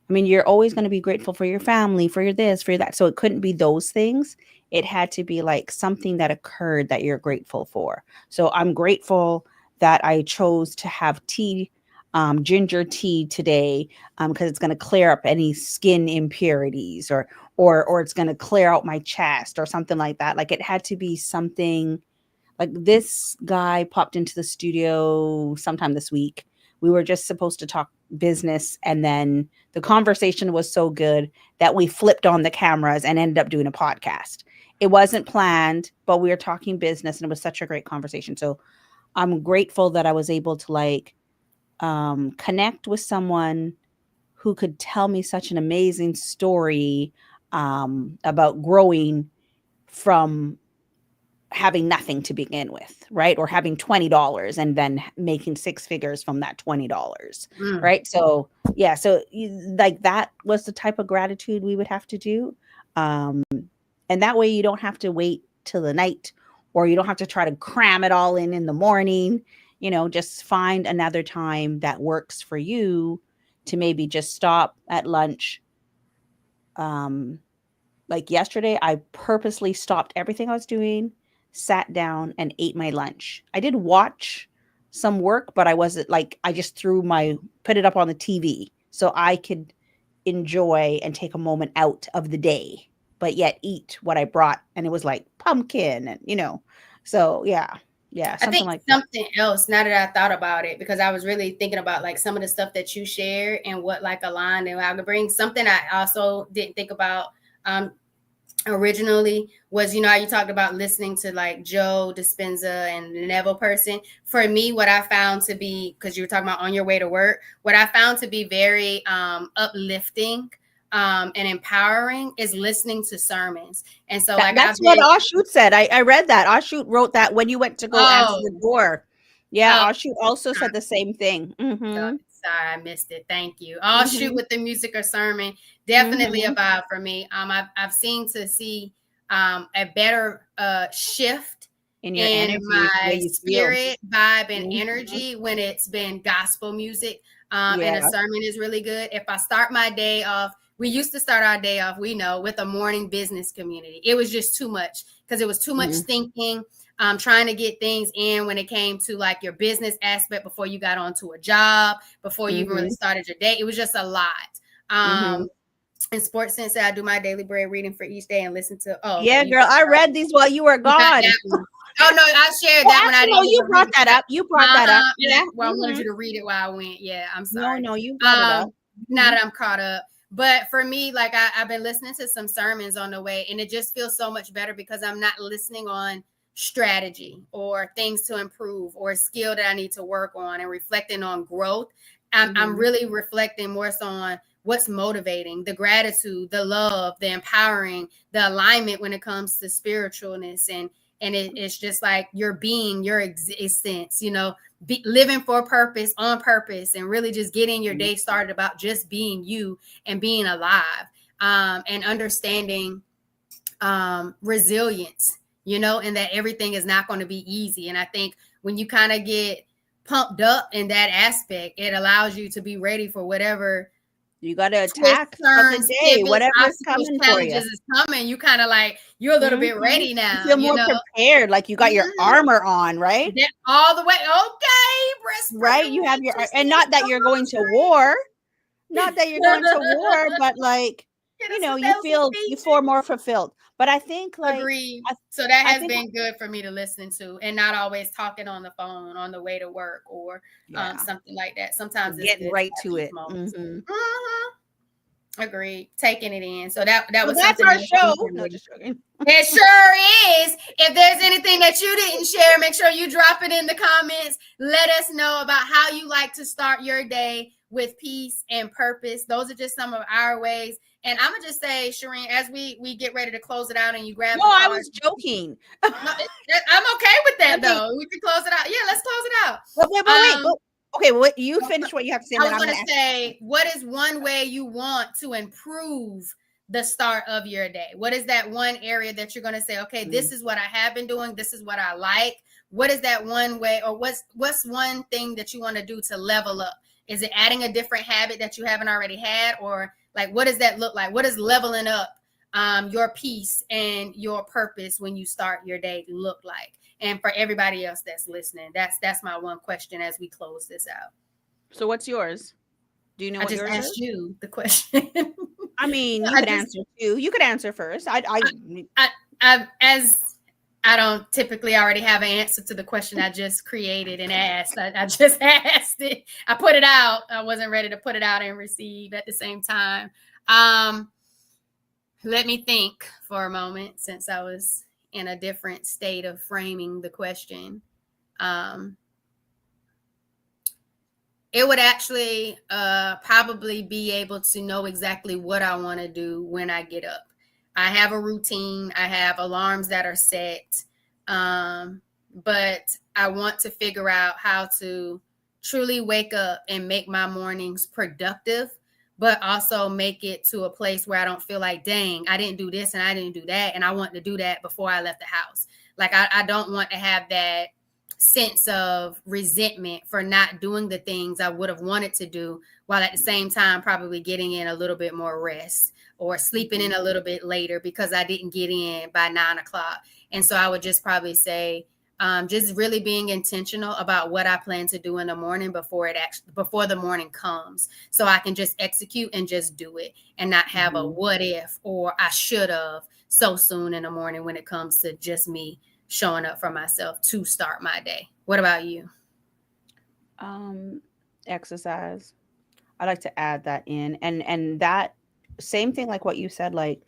[SPEAKER 1] I mean, you're always going to be grateful for your family, for your this, for your that. So it couldn't be those things. It had to be like something that occurred that you're grateful for. So I'm grateful that I chose to have tea, ginger tea today, because it's going to clear up any skin impurities, or it's going to clear out my chest or something like that. Like it had to be something. Like this guy popped into the studio sometime this week. We were just supposed to talk business, and then the conversation was so good that we flipped on the cameras and ended up doing a podcast. It wasn't planned, but we were talking business and it was such a great conversation. So I'm grateful that I was able to like connect with someone who could tell me such an amazing story about growing from having nothing to begin with, right? Or having $20 and then making six figures from that $20,
[SPEAKER 2] Mm.
[SPEAKER 1] right? So, yeah, so like that was the type of gratitude we would have to do. Um, and that way you don't have to wait till the night, or you don't have to try to cram it all in the morning. Just find another time that works for you to maybe just stop at lunch. Um, like yesterday, I purposely stopped everything I was doing, sat down, and ate my lunch. I did watch some work, but I wasn't like, I just put it up on the TV so I could enjoy and take a moment out of the day, but yet eat what I brought. And it was like pumpkin and, so yeah,
[SPEAKER 2] I
[SPEAKER 1] something
[SPEAKER 2] think
[SPEAKER 1] like that.
[SPEAKER 2] something else, now that I thought about it, because I was really thinking about like some of the stuff that you shared and what like aligned and I could bring. Something I also didn't think about originally was, how you talked about listening to like Joe Dispenza and the Neville person. For me, what I found to be, because you were talking about on your way to work, what I found to be very uplifting and empowering is listening to sermons. And so like
[SPEAKER 1] That's
[SPEAKER 2] I've
[SPEAKER 1] what
[SPEAKER 2] been,
[SPEAKER 1] Ashut said. I read that. Ashut wrote that when you went to go answer
[SPEAKER 2] oh,
[SPEAKER 1] the door. Yeah,
[SPEAKER 2] oh,
[SPEAKER 1] Ashut also said the same thing. Mhm.
[SPEAKER 2] sorry, I missed it. Thank you. I'll shoot
[SPEAKER 1] Mhm.
[SPEAKER 2] with the music or sermon. Definitely a
[SPEAKER 1] Mhm.
[SPEAKER 2] vibe for me. I've seen to see a better shift
[SPEAKER 1] In your
[SPEAKER 2] in
[SPEAKER 1] energy, the way
[SPEAKER 2] my
[SPEAKER 1] you feel.
[SPEAKER 2] spirit, vibe, and
[SPEAKER 1] Mhm.
[SPEAKER 2] energy when it's been gospel music. And a
[SPEAKER 1] Yeah.
[SPEAKER 2] sermon is really good. If I start my day off, we used to start our day off, we know, with a morning business community. It was just too much because it was too much
[SPEAKER 1] Mhm.
[SPEAKER 2] thinking, trying to get things in when it came to like your business aspect before you got onto a job, before you even really
[SPEAKER 1] Mhm.
[SPEAKER 2] started your day. It was just a lot. Um,
[SPEAKER 1] Mhm.
[SPEAKER 2] in Sports Sense, I do my daily bread reading for each day and listen to. Oh, okay,
[SPEAKER 1] Yeah, girl, I read these while you were
[SPEAKER 2] you got
[SPEAKER 1] gone.
[SPEAKER 2] that one. Oh no, I shared
[SPEAKER 1] Oh,
[SPEAKER 2] that one. I
[SPEAKER 1] actually, no,
[SPEAKER 2] didn't
[SPEAKER 1] you
[SPEAKER 2] even read
[SPEAKER 1] brought
[SPEAKER 2] it.
[SPEAKER 1] that up. You brought that up.
[SPEAKER 2] Uh-huh.
[SPEAKER 1] Yeah.
[SPEAKER 2] Well, I wanted
[SPEAKER 1] Mhm.
[SPEAKER 2] you to read it while I went. Yeah, I'm
[SPEAKER 1] No,
[SPEAKER 2] sorry.
[SPEAKER 1] no, you brought it up.
[SPEAKER 2] Now
[SPEAKER 1] Mhm.
[SPEAKER 2] that I'm caught up. But for me, like I've been listening to some sermons on the way, and it just feels so much better because I'm not listening on strategy or things to improve or a skill that I need to work on and reflecting on growth. I'm
[SPEAKER 1] Mhm.
[SPEAKER 2] really reflecting more so on what's motivating, the gratitude, the love, the empowering, the alignment when it comes to spiritualness and it's just like your being, your existence, living for purpose, on purpose, and really just getting your
[SPEAKER 1] Mhm.
[SPEAKER 2] day started about just being you and being alive, and understanding resilience, and that everything is not going to be easy. And I think when you kind of get pumped up in that aspect, it allows you to be ready for whatever
[SPEAKER 1] You got to
[SPEAKER 2] twists,
[SPEAKER 1] attack of the
[SPEAKER 2] turns,
[SPEAKER 1] day,
[SPEAKER 2] pivots,
[SPEAKER 1] whatever's
[SPEAKER 2] obstacles,
[SPEAKER 1] coming for you.
[SPEAKER 2] challenges is coming. You kind of like, you're a little
[SPEAKER 1] Mhm.
[SPEAKER 2] bit ready
[SPEAKER 1] You
[SPEAKER 2] now,
[SPEAKER 1] feel more prepared, like you got your
[SPEAKER 2] Mhm.
[SPEAKER 1] armor on, right?
[SPEAKER 2] That all the way. Okay, breastplate
[SPEAKER 1] Right?
[SPEAKER 2] of
[SPEAKER 1] You have your and
[SPEAKER 2] righteousness.
[SPEAKER 1] not that
[SPEAKER 2] Come
[SPEAKER 1] you're
[SPEAKER 2] on,
[SPEAKER 1] going to war, not that you're going to war,
[SPEAKER 2] Sheree.
[SPEAKER 1] but like,
[SPEAKER 2] Get us some
[SPEAKER 1] you
[SPEAKER 2] bells and
[SPEAKER 1] feel more fulfilled. But I think like
[SPEAKER 2] Agreed.
[SPEAKER 1] I,
[SPEAKER 2] So that
[SPEAKER 1] I
[SPEAKER 2] has
[SPEAKER 1] think
[SPEAKER 2] been good for me to listen to and not always talking on the phone on the way to work or
[SPEAKER 1] yeah,
[SPEAKER 2] something like that. Sometimes it's
[SPEAKER 1] getting
[SPEAKER 2] good to
[SPEAKER 1] right
[SPEAKER 2] have
[SPEAKER 1] to
[SPEAKER 2] these
[SPEAKER 1] it.
[SPEAKER 2] moments.
[SPEAKER 1] Mhm.
[SPEAKER 2] Agreed. Taking it in. So that
[SPEAKER 1] Well,
[SPEAKER 2] was
[SPEAKER 1] that's
[SPEAKER 2] something
[SPEAKER 1] our
[SPEAKER 2] else that
[SPEAKER 1] show.
[SPEAKER 2] we
[SPEAKER 1] No,
[SPEAKER 2] did.
[SPEAKER 1] just joking.
[SPEAKER 2] It sure is. If there's anything that you didn't share, make sure you drop it in the comments. Let us know about how you like to start your day with peace and purpose. Those are just some of our ways. And I'm gonna just say, Shireen, as we get ready to close it out and you grab
[SPEAKER 1] No,
[SPEAKER 2] the
[SPEAKER 1] I
[SPEAKER 2] cards.
[SPEAKER 1] was joking.
[SPEAKER 2] No, I'm okay with
[SPEAKER 1] I
[SPEAKER 2] that
[SPEAKER 1] mean,
[SPEAKER 2] though. We can close it out. Yeah, let's close it out.
[SPEAKER 1] wait.
[SPEAKER 2] Um,
[SPEAKER 1] Okay, what you finish what you have to say, and
[SPEAKER 2] I
[SPEAKER 1] then
[SPEAKER 2] was
[SPEAKER 1] I'm
[SPEAKER 2] going
[SPEAKER 1] gonna
[SPEAKER 2] to
[SPEAKER 1] ask a question.
[SPEAKER 2] say, what is one way you want to improve the start of your day? What is that one area that you're going to say, okay,
[SPEAKER 1] Mm.
[SPEAKER 2] this is what I have been doing. This is what I like. What is that one way, or what's one thing that you want to do to level up? Is it adding a different habit that you haven't already had, or like what does that look like? What is leveling up your peace and your purpose when you start your day look like? And for everybody else that's listening, that's my one question as we close this out.
[SPEAKER 1] So what's yours? Do you know
[SPEAKER 2] I
[SPEAKER 1] what
[SPEAKER 2] just
[SPEAKER 1] yours
[SPEAKER 2] asked
[SPEAKER 1] is?
[SPEAKER 2] you the question.
[SPEAKER 1] I mean, you
[SPEAKER 2] I
[SPEAKER 1] could
[SPEAKER 2] just
[SPEAKER 1] answer too. You could answer first.
[SPEAKER 2] I as I don't typically already have an answer to the question I just created and asked. I just asked it. I put it out. I wasn't ready to put it out and receive at the same time. Um, Let me think for a moment since I was in a different state of framing the question. Um, it would actually probably be able to know exactly what I want to do when I get up. I have a routine, I have alarms that are set, but I want to figure out how to truly wake up and make my mornings productive, but also make it to a place where I don't feel like, dang, I didn't do this and I didn't do that. And I want to do that before I left the house. Like, I don't want to have that sense of resentment for not doing the things I would have wanted to do, while at the same time probably getting in a little bit more rest or sleeping in a little bit later because I didn't get in by 9 o'clock. And so I would just probably say, Just really being intentional about what I plan to do in the morning before the morning comes, so I can just execute and just do it and not have a what if or I should have so soon in the morning when it comes to just me showing up for myself to start my day. What about you?
[SPEAKER 1] Exercise. I like to add that in, and that same thing like what you said, like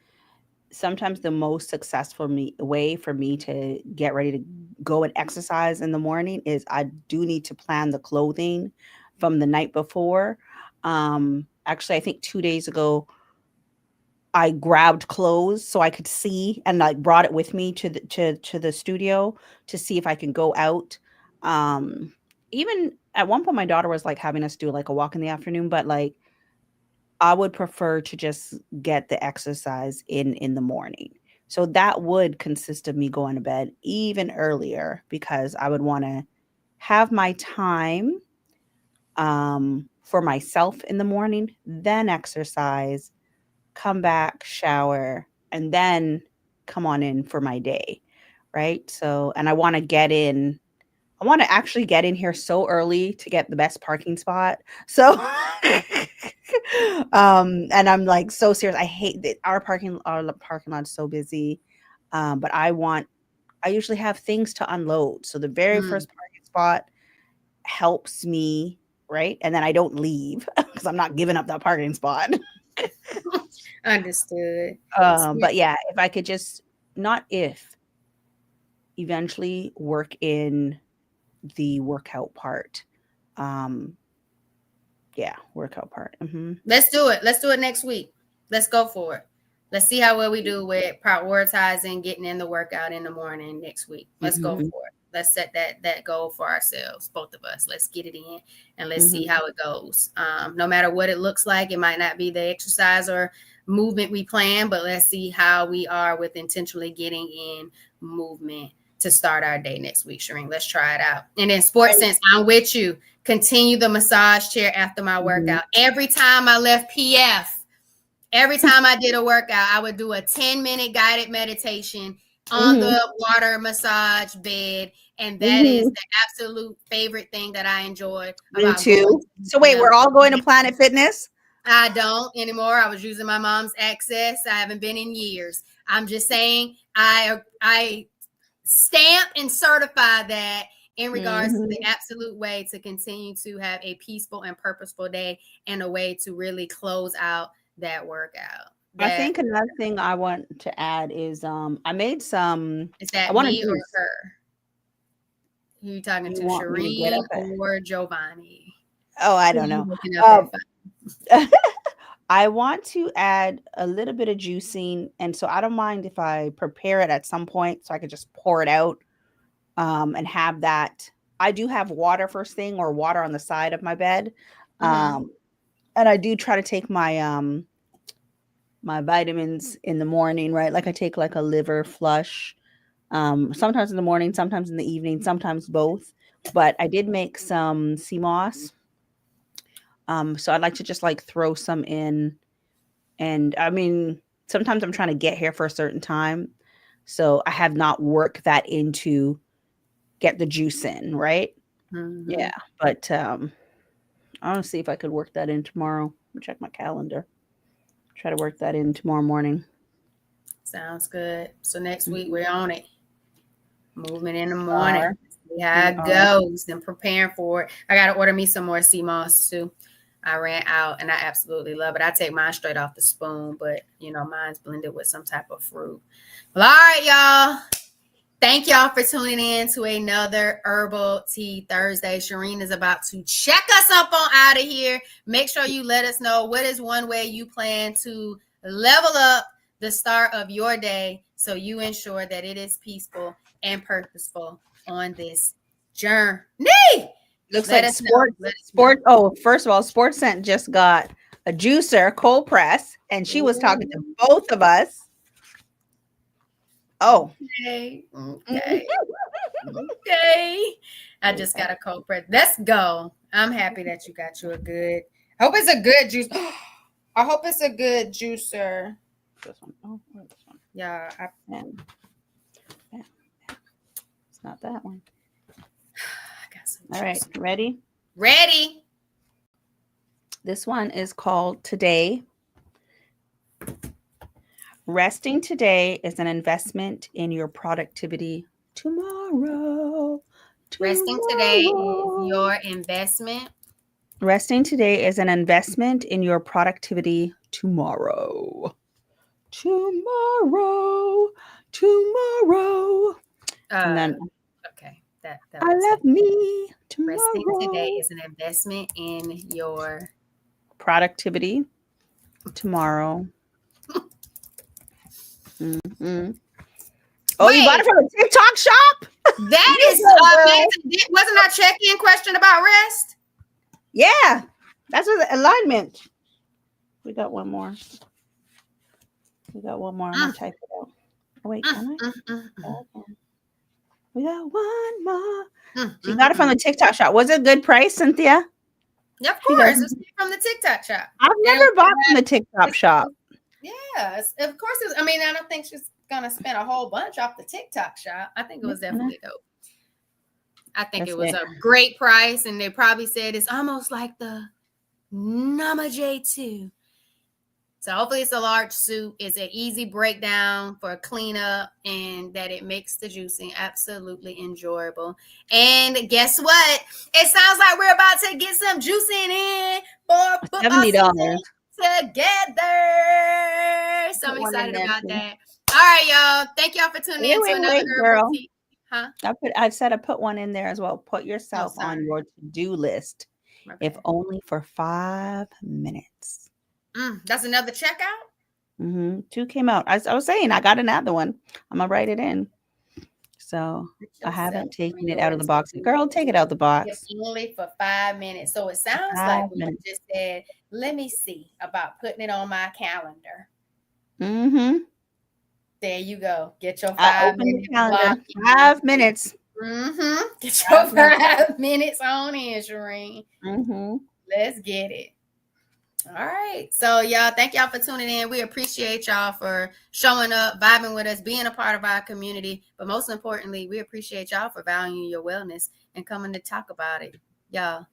[SPEAKER 1] sometimes the most successful way for me to get ready to go and exercise in the morning is I do need to plan the clothing from the night before. Actually, I think 2 days ago, I grabbed clothes so I could see and like brought it with me to the studio to see if I can go out. Um, Even at one point, my daughter was like having us do like a walk in the afternoon, but like I would prefer to just get the exercise in the morning. So that would consist of me going to bed even earlier because I would want to have my time for myself in the morning, then exercise, come back, shower, and then come on in for my day, right? So, and I want to actually get in here so early to get the best parking spot. So, and I'm like so serious. I hate that our parking lot's so busy. But I usually have things to unload. So the very
[SPEAKER 2] Mm,
[SPEAKER 1] first parking spot helps me, right? And then I don't leave because I'm not giving up that parking spot.
[SPEAKER 2] understood.
[SPEAKER 1] But yeah, if I could just not if eventually work in the workout part. Um, yeah, workout part.
[SPEAKER 2] Let's do it. Let's do it next week. Let's go for it. Let's see how well we do with prioritizing getting in the workout in the morning next week. Let's go
[SPEAKER 1] Mhm,
[SPEAKER 2] for it. Let's set that goal for ourselves, both of us. Let's get it in and let's see
[SPEAKER 1] mhm.
[SPEAKER 2] how it goes. No matter what it looks like, it might not be the exercise or movement we plan, but let's see how we are with intentionally getting in movement to start our day next week, Shireen. Let's try it out. And then Sports
[SPEAKER 1] And
[SPEAKER 2] Sense, I'm with you. Continue the massage chair after my
[SPEAKER 1] mhm,
[SPEAKER 2] workout. Every time I left PF, every time I did a workout, I would do a 10-minute guided meditation on
[SPEAKER 1] mhm,
[SPEAKER 2] the water massage bed. And that is
[SPEAKER 1] mhm.
[SPEAKER 2] the absolute favorite thing that I enjoy
[SPEAKER 1] Me
[SPEAKER 2] about going
[SPEAKER 1] too.
[SPEAKER 2] to the
[SPEAKER 1] So wait,
[SPEAKER 2] gym.
[SPEAKER 1] we're all going to Planet Fitness?
[SPEAKER 2] I don't anymore. I was using my mom's access. I haven't been in years. I'm just saying I stamp and certify that in regards to the
[SPEAKER 1] Mhm.
[SPEAKER 2] absolute way to continue to have a peaceful and purposeful day and a way to really close out that workout.
[SPEAKER 1] I
[SPEAKER 2] That
[SPEAKER 1] think another thing I want to add is I made some
[SPEAKER 2] is
[SPEAKER 1] I
[SPEAKER 2] that
[SPEAKER 1] want to
[SPEAKER 2] me or
[SPEAKER 1] juice.
[SPEAKER 2] her? Who you talking
[SPEAKER 1] You
[SPEAKER 2] to,
[SPEAKER 1] want me to get
[SPEAKER 2] Shireen
[SPEAKER 1] up at
[SPEAKER 2] or Giovanni?
[SPEAKER 1] Oh, I
[SPEAKER 2] Who
[SPEAKER 1] don't
[SPEAKER 2] you
[SPEAKER 1] know.
[SPEAKER 2] looking up at?
[SPEAKER 1] Um I want to add a little bit of juicing, and so I don't mind if I prepare it at some point so I could just pour it out and have that. I do have water first thing or water on the side of my bed.
[SPEAKER 2] Mm-hmm.
[SPEAKER 1] Um, and I do try to take my vitamins in the morning, right? Like I take like a liver flush. Sometimes in the morning, sometimes in the evening, sometimes both. But I did make some sea moss. So I'd like to just like throw some in. And I mean, sometimes I'm trying to get here for a certain time. So I have not worked that into get the juice in, right?
[SPEAKER 2] Mm-hmm.
[SPEAKER 1] Yeah. But I want to see if I could work that in tomorrow. Check my calendar. Try to work that in tomorrow morning.
[SPEAKER 2] Sounds good. So next week
[SPEAKER 1] Mhm.
[SPEAKER 2] we're on it. Movement in the
[SPEAKER 1] We
[SPEAKER 2] morning.
[SPEAKER 1] are.
[SPEAKER 2] See how
[SPEAKER 1] We
[SPEAKER 2] it
[SPEAKER 1] are.
[SPEAKER 2] goes. And preparing for it. I gotta order me some more sea moss too. I ran out and I absolutely love it. I take mine straight off the spoon, but mine's blended with some type of fruit. Well, all right, y'all. Thank y'all for tuning in to another Herbal Tea Thursday. Shireen is about to check us up on out of here. Make sure you let us know what is one way you plan to level up the start of your day so you ensure that it is peaceful and purposeful on this journey.
[SPEAKER 1] Looks
[SPEAKER 2] Let
[SPEAKER 1] like
[SPEAKER 2] us know.
[SPEAKER 1] sports
[SPEAKER 2] Let us know.
[SPEAKER 1] sport oh, first of all, Sports Scent just got a juicer, cold press, and she was talking to
[SPEAKER 2] Ooh,
[SPEAKER 1] both of us. Oh.
[SPEAKER 2] okay. Okay. Okay. I just got a cold press. Let's go. I'm happy that you got you a good. I hope it's a good juice. I hope it's a good juicer.
[SPEAKER 1] This one. Oh, where's this one?
[SPEAKER 2] Yeah.
[SPEAKER 1] And, yeah. Not that one.
[SPEAKER 2] I got some
[SPEAKER 1] All right,
[SPEAKER 2] juice.
[SPEAKER 1] ready?
[SPEAKER 2] Ready?
[SPEAKER 1] This one is called Today. Resting today is an investment in your productivity tomorrow.
[SPEAKER 2] Resting today is
[SPEAKER 1] Tomorrow.
[SPEAKER 2] your investment.
[SPEAKER 1] Resting today is an investment in your productivity tomorrow. Tomorrow. Tomorrow. And then
[SPEAKER 2] Okay, that
[SPEAKER 1] I
[SPEAKER 2] was
[SPEAKER 1] love
[SPEAKER 2] it.
[SPEAKER 1] me
[SPEAKER 2] Resting today
[SPEAKER 1] tomorrow.
[SPEAKER 2] is an investment in your
[SPEAKER 1] Productivity tomorrow. Mm-hmm. Oh, you got
[SPEAKER 2] wait.
[SPEAKER 1] it from a TikTok shop?
[SPEAKER 2] That
[SPEAKER 1] You
[SPEAKER 2] is
[SPEAKER 1] go, girl.
[SPEAKER 2] amazing. Wasn't our check-in question about rest?
[SPEAKER 1] Yeah, that's what the alignment. We got one more. We got one more. I'm gonna
[SPEAKER 2] Mm,
[SPEAKER 1] type it out. Oh, wait,
[SPEAKER 2] mm,
[SPEAKER 1] can I?
[SPEAKER 2] mm, mm, mm,
[SPEAKER 1] Okay. We got one more. She got it from
[SPEAKER 2] mm.
[SPEAKER 1] the TikTok shop. Was it a good price, Cynthia?
[SPEAKER 2] Yeah, of
[SPEAKER 1] She goes,
[SPEAKER 2] course. It's from the TikTok shop.
[SPEAKER 1] I've
[SPEAKER 2] And
[SPEAKER 1] never bought from the TikTok shop.
[SPEAKER 2] yeah, of course. I mean, I don't think she's gonna spend a whole bunch off the TikTok shop. I think it was definitely dope. I think
[SPEAKER 1] That's
[SPEAKER 2] it was
[SPEAKER 1] it.
[SPEAKER 2] a great price, and they probably said it's almost like the Nama J2. So hopefully it's a large suit. It's an easy breakdown for cleanup, and that it makes the juicing absolutely enjoyable. And guess what? It sounds like we're about to get some juicing in for football
[SPEAKER 1] $70.
[SPEAKER 2] season together. So I'm
[SPEAKER 1] Put one in
[SPEAKER 2] excited
[SPEAKER 1] there
[SPEAKER 2] about
[SPEAKER 1] too.
[SPEAKER 2] that. All right, y'all. Thank y'all for tuning in to another
[SPEAKER 1] Wait,
[SPEAKER 2] herbal
[SPEAKER 1] girl.
[SPEAKER 2] tea. Huh?
[SPEAKER 1] I said I put one in there as well. Put
[SPEAKER 2] Oh,
[SPEAKER 1] yourself on
[SPEAKER 2] sorry.
[SPEAKER 1] your to-do list,
[SPEAKER 2] My
[SPEAKER 1] if
[SPEAKER 2] bad.
[SPEAKER 1] only for 5 minutes.
[SPEAKER 2] That's another checkout.
[SPEAKER 1] 2 came out. I was saying I got another one. I'm gonna write it in. So I haven't taken it out of the box. Girl, take it out the
[SPEAKER 2] If
[SPEAKER 1] box.
[SPEAKER 2] only for 5 minutes. So it sounds like
[SPEAKER 1] 5
[SPEAKER 2] what you
[SPEAKER 1] minutes.
[SPEAKER 2] just said. Let me see about putting it on my calendar.
[SPEAKER 1] Mm-hmm.
[SPEAKER 2] There you go. Get your
[SPEAKER 1] I
[SPEAKER 2] 5
[SPEAKER 1] opened the
[SPEAKER 2] minute
[SPEAKER 1] calendar.
[SPEAKER 2] block in.
[SPEAKER 1] 5 minutes.
[SPEAKER 2] Get your
[SPEAKER 1] 5 minutes.
[SPEAKER 2] 5 minutes on in, Shireen.
[SPEAKER 1] Mm-hmm.
[SPEAKER 2] Let's get it. All right. So, y'all, thank y'all for tuning in. We appreciate y'all for showing up, vibing with us, being a part of our community. But most importantly, we appreciate y'all for valuing your wellness and coming to talk about it. Y'all,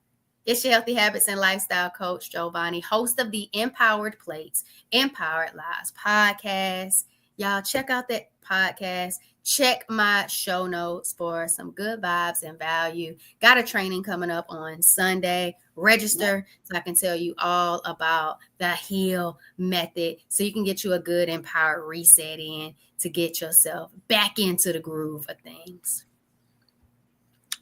[SPEAKER 2] it's your healthy habits and lifestyle coach, Giovanni, host of the Empowered Plates, Empowered Lives podcast. Y'all, check out that podcast. Check my show notes for some good vibes and value. Got a training coming up on Sunday. Register so I can tell you all about the heal method so you can get you a good empowered reset in to get yourself back into the groove of things.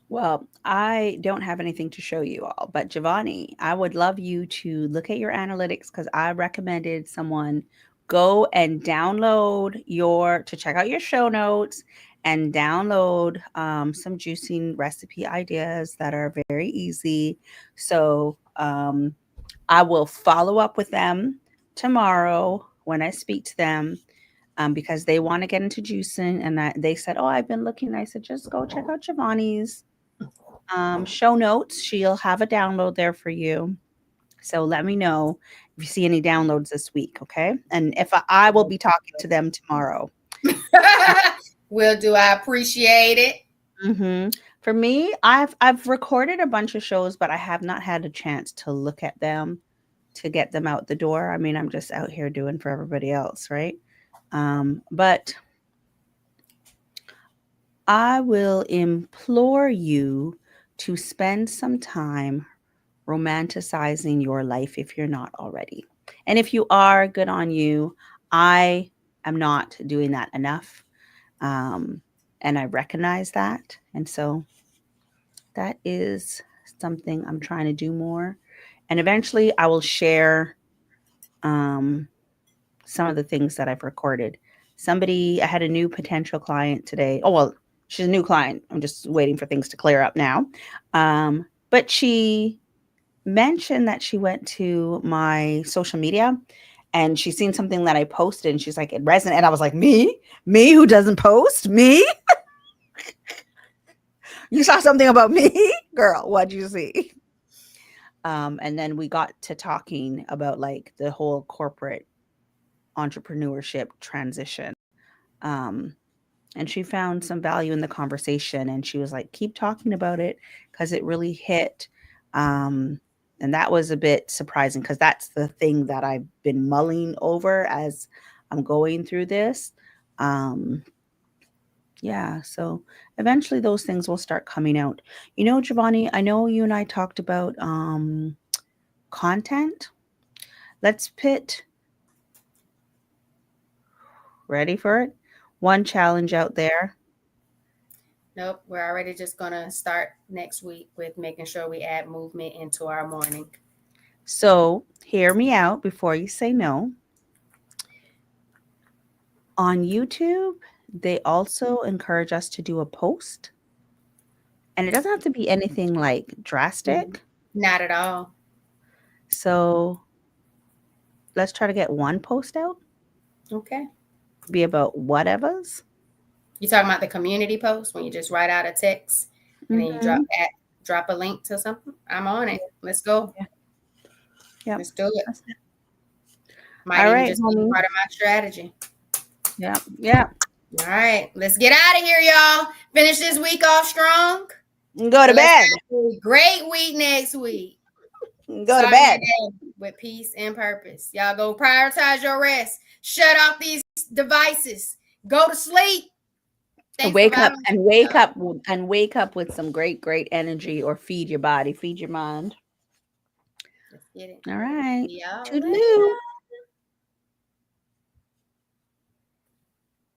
[SPEAKER 1] Well, I don't have anything to show you all, but Giovanni, I would love you to look at your analytics because I recommended someone go and to check out your show notes and download some juicing recipe ideas that are very easy. So I will follow up with them tomorrow when I speak to them. Because they want to get into juicing, and they said, "Oh, I've been looking." I said, "Just go check out Giovanni's show notes. She'll have a download there for you. So let me know if you see any downloads this week, okay? And if I will be talking to them tomorrow.
[SPEAKER 2] Will do. I appreciate it.
[SPEAKER 1] For me, I've recorded a bunch of shows, but I have not had a chance to look at them to get them out the door. I mean, I'm just out here doing for everybody else, right? But I will implore you to spend some time romanticizing your life if you're not already. And if you are, good on you. I am not doing that enough. And I recognize that. And so that is something I'm trying to do more. And eventually I will share some of the things that I've recorded. I had a new potential client today. Oh, well, she's a new client. I'm just waiting for things to clear up now. But she mentioned that she went to my social media and she's seen something that I posted and she's like, it resonated. And I was like, me who doesn't post, me? You saw something about me? Girl, what'd you see? And then we got to talking about like the whole corporate entrepreneurship transition. and she found some value in the conversation, and she was like, keep talking about it because it really hit. And that was a bit surprising because that's the thing that I've been mulling over as I'm going through this. um yeah, so eventually those things will start coming out. Giovanni, I know you and I talked about content. Let's pit, ready for it, one challenge out there.
[SPEAKER 2] Nope, we're already just gonna start next week with making sure we add movement into our morning.
[SPEAKER 1] So hear me out before you say no. On YouTube, they also encourage us to do a post, and it doesn't have to be anything like drastic.
[SPEAKER 2] Not at all.
[SPEAKER 1] So let's try to get one post out,
[SPEAKER 2] Okay.
[SPEAKER 1] be about whatever's.
[SPEAKER 2] You talking about the community post when you just write out a text and then you
[SPEAKER 1] Mm-hmm.
[SPEAKER 2] drop a link to something? I'm on it. Let's go.
[SPEAKER 1] Yeah. Yep.
[SPEAKER 2] Let's do it.
[SPEAKER 1] That's it.
[SPEAKER 2] Might
[SPEAKER 1] All
[SPEAKER 2] even
[SPEAKER 1] right,
[SPEAKER 2] just be
[SPEAKER 1] homie.
[SPEAKER 2] part of my strategy.
[SPEAKER 1] Yeah. Yeah.
[SPEAKER 2] All right, let's get out of here, y'all. Finish this week off strong.
[SPEAKER 1] Go to bed.
[SPEAKER 2] A great week next week.
[SPEAKER 1] Go to bed
[SPEAKER 2] with peace and purpose. Y'all go prioritize your rest. Shut off these devices. Go to sleep.
[SPEAKER 1] Wake up with some great energy, or feed your body, feed your mind.
[SPEAKER 2] Let's get it.
[SPEAKER 1] All right.
[SPEAKER 2] Yeah.
[SPEAKER 1] Toodaloo.